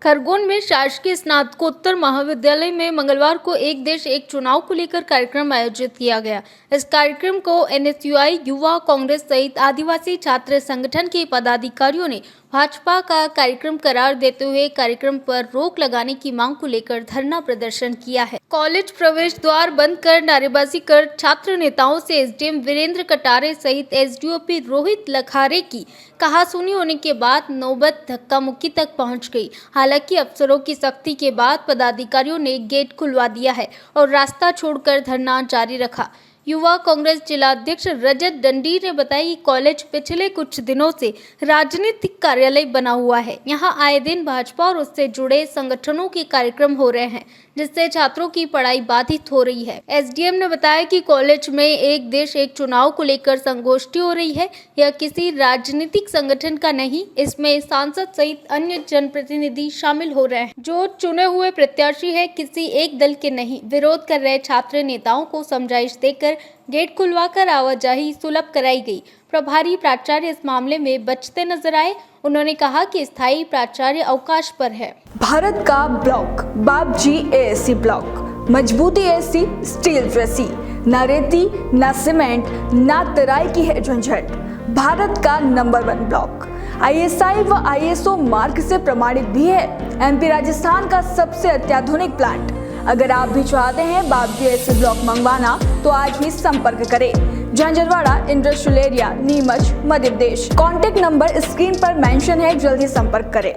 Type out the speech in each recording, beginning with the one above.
खरगोन में शासकीय स्नातकोत्तर महाविद्यालय में मंगलवार को एक देश एक चुनाव को लेकर कार्यक्रम आयोजित किया गया। इस कार्यक्रम को एनएसयूआई, युवा कांग्रेस सहित आदिवासी छात्र संगठन के पदाधिकारियों ने भाजपा का कार्यक्रम करार देते हुए कार्यक्रम पर रोक लगाने की मांग को लेकर धरना प्रदर्शन किया है। कॉलेज प्रवेश द्वार बंद कर नारेबाजी कर छात्र नेताओं से एसडीएम वीरेंद्र कटारे सहित एसडीओपी रोहित लखारे की कहासुनी होने के बाद नौबत धक्का मुक्की तक पहुंच गई। हालांकि अफसरों की सख्ती के बाद पदाधिकारियों ने गेट खुलवा दिया है और रास्ता छोड़कर धरना जारी रखा। युवा कांग्रेस जिला अध्यक्ष रजत डंडी ने बताया कि कॉलेज पिछले कुछ दिनों से राजनीतिक कार्यालय बना हुआ है। यहां आए दिन भाजपा और उससे जुड़े संगठनों के कार्यक्रम हो रहे हैं, जिससे छात्रों की पढ़ाई बाधित हो रही है। एसडीएम ने बताया कि कॉलेज में एक देश एक चुनाव को लेकर संगोष्ठी हो रही है। यह किसी राजनीतिक संगठन का नहीं, इसमें सांसद सहित अन्य जनप्रतिनिधि शामिल हो रहे हैं जो चुने हुए प्रत्याशी है, किसी एक दल के नहीं। विरोध कर रहे छात्र नेताओं को समझाइश देकर गेट खुलवाकर आवाजाही सुलभ कराई गई। प्रभारी प्राचार्य इस मामले में बचते नजर आए। उन्होंने कहा कि स्थायी प्राचार्य अवकाश पर है। भारत का ब्लॉक बापजी एएससी ब्लॉक, मजबूती एसी स्टील जैसी, ना रेती ना सीमेंट ना तराई की है झंझट। भारत का नंबर 1 ब्लॉक आईएसआई व आईएसओ मार्क से प्रमाणित भी है। एमपी राजस्थान का सबसे अत्याधुनिक प्लांट। अगर आप भी चाहते हैं बापजी एएससी ब्लॉक मंगवाना तो आज ही संपर्क करें। झंझरवाड़ा industrial area, Neemuch, Madhya Pradesh. Contact number screen पर मेंशन है, जल्दी संपर्क करें।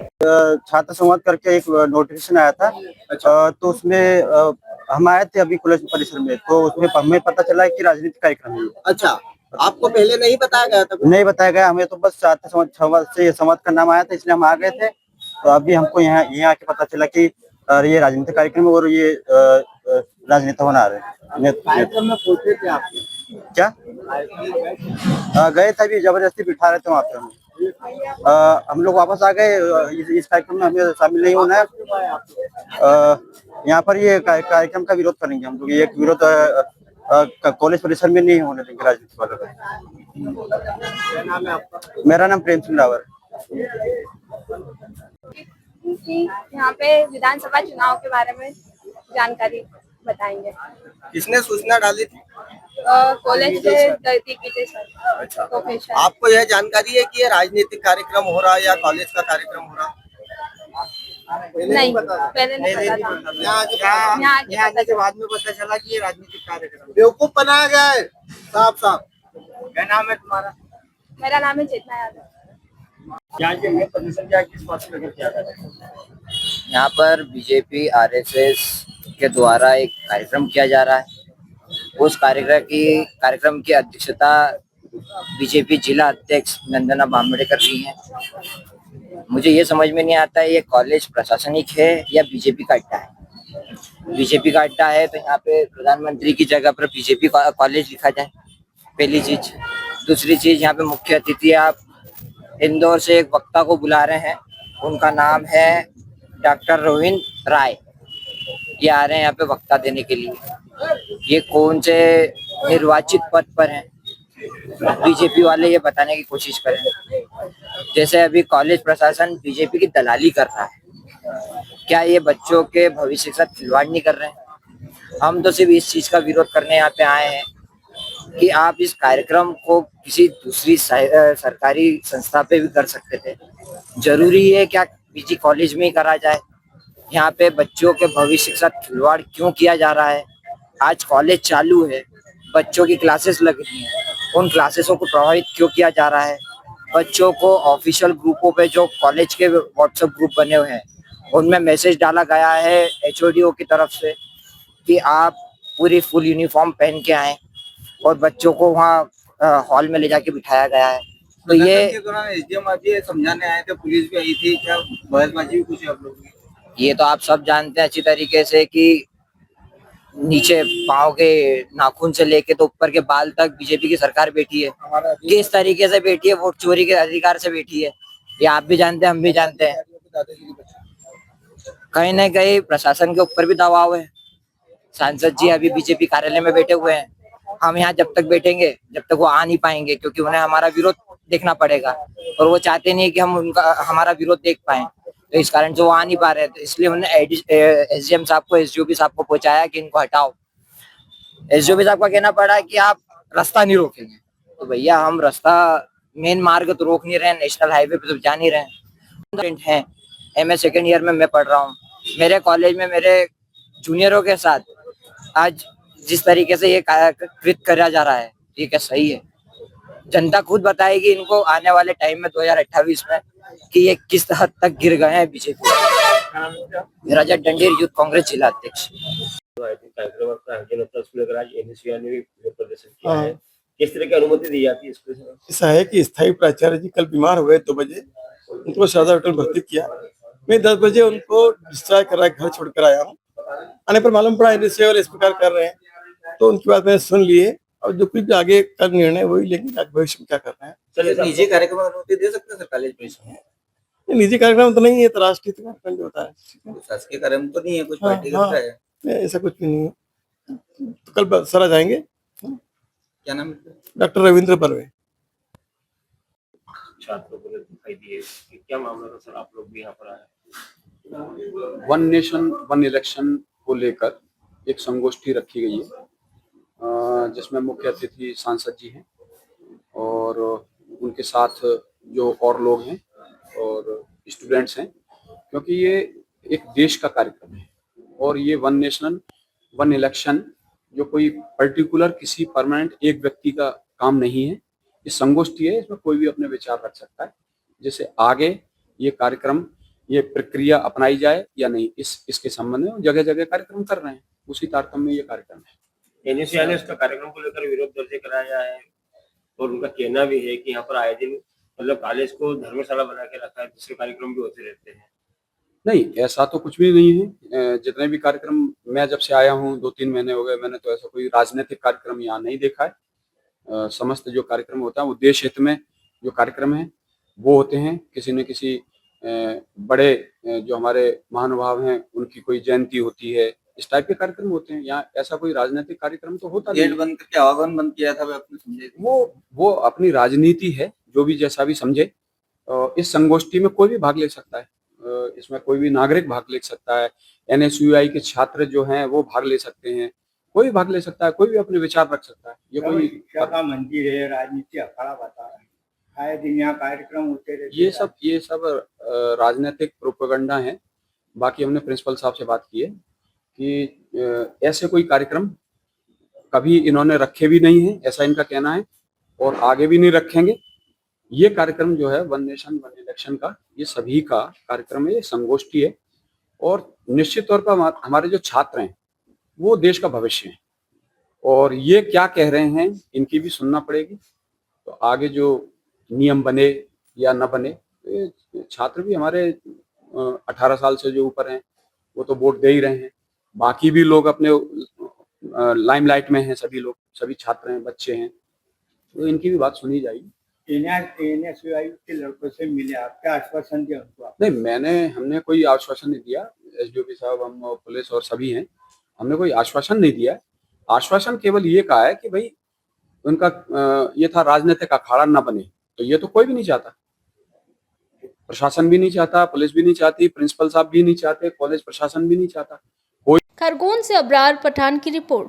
छात्र संवाद करके एक नोटिफिकेशन आया था। तो उसमें हम आए थे अभी कॉलेज परिसर में, तो उसमें हमें पता चला कि राजनीतिक कार्यक्रम है। अच्छा, आपको पहले नहीं बताया गया था? नहीं बताया गया, हमें तो बस छात्र संवाद से संवाद का नाम आया था, इसलिए हम आ गए थे। तो अभी हमको यहाँ आके पता चला कि ये राजनीतिक कार्यक्रम और ये राजनेता होना रहे। कार्यक्रम में पहुंचे थे आप? क्या गए थे, अभी जबरदस्ती बिठा रहे थे वहाँ पे हम लोग वापस आ गए। इस कार्यक्रम में हमें शामिल नहीं होना है। यहाँ पर ये कार्यक्रम का विरोध करेंगे हम लोग। ये विरोध कॉलेज परिसर में नहीं होने देंगे राजनीति वालों का। क्या नाम है आपका? मेरा नाम प्रेम सिंह रावत। यहाँ पे विधानसभा चुनाव के बारे में जानकारी बताएंगे। किसने सूचना डाली थी? कॉलेज से धरती की सर। अच्छा, आपको यह जानकारी है कि ये राजनीतिक कार्यक्रम हो रहा है या कॉलेज का कार्यक्रम हो रहा है? नहीं, पहले नहीं पता था। यहाँ आने के बाद में पता चला कि ये राजनीतिक कार्यक्रम बेवकूफ बनाया गया है। साफ साफ। क्या नाम है तुम्हारा? मेरा नाम है चेतना यादव। यहाँ पर बीजेपी आरएसएस के द्वारा एक कार्यक्रम किया जा रहा है। उस कार्यक्रम की अध्यक्षता बीजेपी जिला अध्यक्ष नंदना बामड़े कर रही हैं। मुझे ये समझ में नहीं आता है ये कॉलेज प्रशासनिक है या बीजेपी का अड्डा है। बीजेपी का अड्डा है तो यहाँ पे प्रधानमंत्री की जगह पर बीजेपी कॉलेज लिखा जाए, पहली चीज। दूसरी चीज, यहाँ पे मुख्य अतिथि आप इंदौर से एक वक्ता को बुला रहे हैं, उनका नाम है डॉक्टर रोहित राय। ये आ रहे हैं यहाँ पे वक्ता देने के लिए। ये कौन से निर्वाचित पद पर हैं, बीजेपी वाले ये बताने की कोशिश करें। जैसे अभी कॉलेज प्रशासन बीजेपी की दलाली कर रहा है, क्या ये बच्चों के भविष्य के साथ खिलवाड़ नहीं कर रहे हैं? हम तो सिर्फ इस चीज का विरोध करने यहाँ पे आए हैं कि आप इस कार्यक्रम को किसी दूसरी सरकारी संस्था पे भी कर सकते थे। जरूरी है क्या पीजी कॉलेज में ही करा जाए? यहाँ पे बच्चों के भविष्य के साथ खिलवाड़ क्यों किया जा रहा है? आज कॉलेज चालू है, बच्चों की क्लासेस लग रही हैं, उन क्लासेसों को प्रभावित क्यों किया जा रहा है? बच्चों को ऑफिशियल ग्रुपों पे जो कॉलेज के व्हाट्सएप ग्रुप बने हुए हैं उनमें मैसेज डाला गया है एचओडीओ की तरफ से कि आप पूरी फुल यूनिफॉर्म पहन के आए, और बच्चों को वहाँ हॉल में ले जाके बिठाया गया है। तो ये एसडीएम अभी समझाने आए थे, पुलिस भी आई थी, क्या बहसबाजी भी कुछ आप लोगों की? ये तो आप सब जानते हैं अच्छी तरीके से कि नीचे पाँव के नाखून से लेके तो ऊपर के बाल तक बीजेपी की सरकार बैठी है। किस तरीके से बैठी है? वोट चोरी के अधिकार से बैठी है। ये आप भी जानते हैं, हम भी जानते हैं। कहीं ना कहीं प्रशासन के ऊपर भी दबाव है। सांसद जी अभी बीजेपी कार्यालय में बैठे हुए हैं। हम यहाँ जब तक बैठेंगे जब तक वो आ नहीं पाएंगे, क्योंकि उन्हें हमारा विरोध देखना पड़ेगा और वो चाहते नहीं कि हम हमारा विरोध देख पाए। तो इस कारण से वो आ नहीं पा रहे थे, इसलिए हमने एसडीएम साहब को, एसडीओपी साहब को पहुंचाया कि इनको हटाओ। एसडीओपी साहब का कहना पड़ा कि आप रास्ता नहीं रोकेंगे। तो भैया हम रास्ता, मेन मार्ग तो रोक नहीं रहे, नेशनल हाईवे पे तो जा नहीं रहे हैं। एमए सेकेंड ईयर में मैं पढ़ रहा हूँ। मेरे कॉलेज में मेरे जूनियरों के साथ आज जिस तरीके से ये कृत करा जा रहा है, ये क्या सही है? जनता खुद बताएगी इनको आने वाले टाइम में 2028 में कि ये किस हद तक गिर गए हैं बीजेपी। रजत डंडीर, यूथ कांग्रेस जिला अध्यक्ष। कार्यक्रम का आयोजन होता है, उसको लेकर आज एनएसयूआई ने भी प्रदर्शन किया है। किस तरह की अनुमति दी जाती है इसको? ऐसा है कि स्थायी प्राचार्य जी कल बीमार हुए 2 बजे, उनको शारदा होटल भर्ती किया। मैं 10 बजे उनको डिस्चार्ज करा घर छोड़कर आया हूँ। आने पर मालूम पड़ा एनएसयूआई वाले इस प्रकार कर रहे हैं, तो उनकी बात मैंने सुन लिए और जो कुछ आगे का निर्णय वही लेंगे, भविष्य में क्या करना है। चलिए, निजी कार्यक्रम में अनुमति दे सकते हैं सर कॉलेज परिसर में? ये निजी कार्यक्रम तो नहीं है, तो राष्ट्रीय कार्यक्रम जो होता है। शासकीय कार्यक्रम तो नहीं है, कुछ हाँ, पार्टी हाँ, का है? नहीं, ऐसा कुछ भी नहीं है। तो कल सरा जाएंगे। क्या नाम है? डॉक्टर रविंद्र बर्वे। छात्रों को दिखाई दिए कि क्या मामला था सर, आप लोग भी यहाँ पर आए? वन नेशन वन इलेक्शन को लेकर एक संगोष्ठी रखी गई है, जिसमें मुख्य अतिथि सांसद जी हैं और उनके साथ जो और लोग हैं और स्टूडेंट्स हैं, क्योंकि ये एक देश का कार्यक्रम है और ये वन नेशन वन इलेक्शन जो कोई पर्टिकुलर किसी परमानेंट एक व्यक्ति का काम नहीं है। ये संगोष्ठी है, इसमें कोई भी अपने विचार रख सकता है। जैसे आगे ये कार्यक्रम, ये प्रक्रिया अपनाई जाए या नहीं, इसके संबंध में जगह जगह कार्यक्रम कर रहे हैं, उसी तारतम्य में ये कार्यक्रम है। एनएसयूआई ने इसका कार्यक्रम को लेकर विरोध दर्ज कराया है और उनका कहना भी है कि यहाँ पर आए दिन मतलब कॉलेज को धर्मशाला बना के रखा है, दूसरे कार्यक्रम भी होते रहते हैं। नहीं, ऐसा तो कुछ भी नहीं है। जितने भी कार्यक्रम मैं जब से आया हूँ, 2-3 महीने हो गए, मैंने तो ऐसा कोई राजनीतिक कार्यक्रम यहाँ नहीं देखा है। समस्त जो कार्यक्रम होता है वो देश हित में जो कार्यक्रम है वो होते हैं। किसी न किसी बड़े जो हमारे महानुभाव हैं उनकी कोई जयंती होती है, इस टाइप के कार्यक्रम होते हैं। यहाँ ऐसा कोई राजनीतिक कार्यक्रम तो होता नहीं। गेट बंद करके आवागमन बंद किया था, आपने समझे? वो अपनी राजनीति है, जो भी जैसा भी समझे। इस संगोष्ठी में कोई भी भाग ले सकता है, इसमें कोई भी नागरिक भाग ले सकता है। एनएसयूआई के छात्र जो हैं वो भाग ले सकते हैं, कोई भी भाग ले सकता है, कोई भी अपने विचार रख सकता है। ये कोई शिक्षा का मंदिर है, राजनीति अखाड़ा बता रहा है, आए दिन यहाँ कार्यक्रम होते रहते। ये सब राजनीतिक प्रोपेगेंडा है। बाकी हमने प्रिंसिपल साहब से बात की है कि ऐसे कोई कार्यक्रम कभी इन्होंने रखे भी नहीं है, ऐसा इनका कहना है, और आगे भी नहीं रखेंगे। ये कार्यक्रम जो है वन नेशन वन इलेक्शन का, ये सभी का कार्यक्रम है, ये संगोष्ठी है। और निश्चित तौर पर हमारे जो छात्र हैं वो देश का भविष्य है, और ये क्या कह रहे हैं इनकी भी सुनना पड़ेगी। तो आगे जो नियम बने या न बने, तो छात्र भी हमारे 18 साल से जो ऊपर हैं वो तो वोट दे ही रहे हैं। बाकी भी लोग अपने लाइमलाइट में हैं, सभी लोग, सभी छात्र हैं, बच्चे हैं, तो इनकी भी बात सुनी जाएगी। एनएसयूआई के लड़कों से मिले, आपका आश्वासन दिया उनको? नहीं, हमने कोई आश्वासन नहीं दिया। एसडीओपी साहब, हम पुलिस और सभी हैं, हमने कोई आश्वासन नहीं दिया। आश्वासन केवल ये कहा है कि भाई उनका ये था राजनीतिक अखाड़ा ना बने, तो ये तो कोई भी नहीं चाहता, प्रशासन भी नहीं चाहता, पुलिस भी नहीं चाहती, प्रिंसिपल साहब भी नहीं चाहते, कॉलेज प्रशासन भी नहीं चाहता। खरगोन से अबरार पठान की रिपोर्ट।